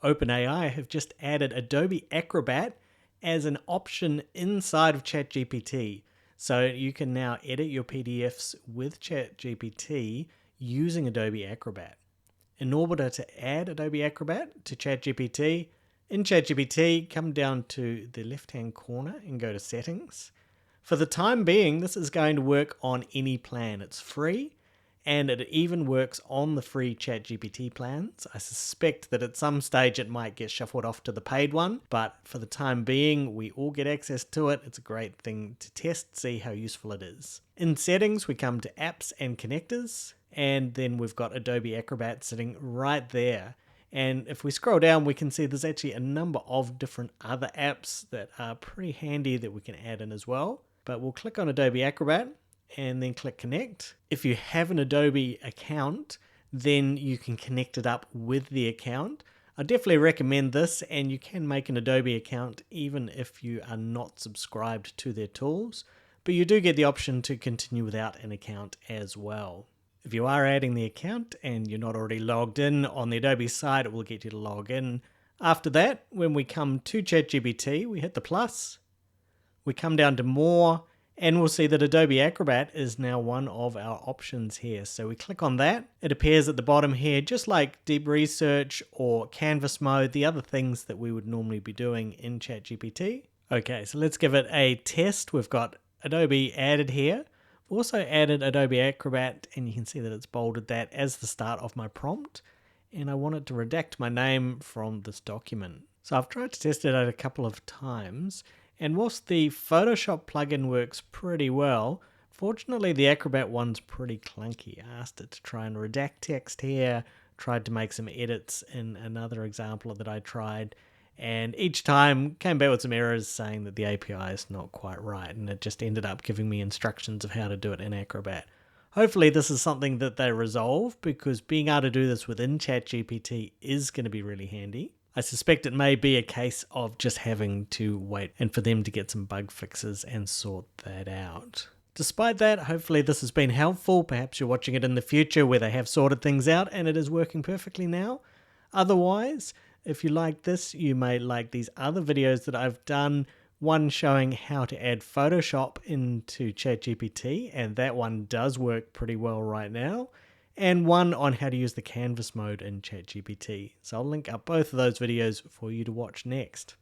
OpenAI have just added Adobe Acrobat as an option inside of ChatGPT. So you can now edit your PDFs with ChatGPT using Adobe Acrobat. In order to add Adobe Acrobat to ChatGPT, in ChatGPT, come down to the left-hand corner and go to Settings. For the time being, this is going to work on any plan. It's free, and it even works on the free ChatGPT plans. I suspect that at some stage it might get shuffled off to the paid one, but for the time being, we all get access to it. It's a great thing to test, see how useful it is. In Settings, we come to Apps and Connectors, and then we've got Adobe Acrobat sitting right there. And if we scroll down, we can see there's actually a number of different other apps that are pretty handy that we can add in as well. But we'll click on Adobe Acrobat and then click Connect. If you have an Adobe account, then you can connect it up with the account. I definitely recommend this, and you can make an Adobe account even if you are not subscribed to their tools, but you do get the option to continue without an account as well. If you are adding the account and you're not already logged in on the Adobe side, it will get you to log in. After that, when we come to ChatGPT, we hit the plus, we come down to more, and we'll see that Adobe Acrobat is now one of our options here. So we click on that. It appears at the bottom here, just like Deep Research or Canvas Mode, the other things that we would normally be doing in ChatGPT. Okay, so let's give it a test. We've got Adobe added here. We've also added Adobe Acrobat, and you can see that it's bolded that as the start of my prompt. And I want it to redact my name from this document. So I've tried to test it out a couple of times. And whilst the Photoshop plugin works pretty well, fortunately the Acrobat one's pretty clunky. I asked it to try and redact text here, tried to make some edits in another example that I tried, and each time came back with some errors saying that the API is not quite right, and it just ended up giving me instructions of how to do it in Acrobat. Hopefully this is something that they resolve, because being able to do this within ChatGPT is going to be really handy. I suspect it may be a case of just having to wait and for them to get some bug fixes and sort that out. Despite that, hopefully this has been helpful. Perhaps you're watching it in the future where they have sorted things out and it is working perfectly now. Otherwise, if you like this, you may like these other videos that I've done. One showing how to add Photoshop into ChatGPT, and that one does work pretty well right now. And one on how to use the Canvas mode in ChatGPT. So I'll link up both of those videos for you to watch next.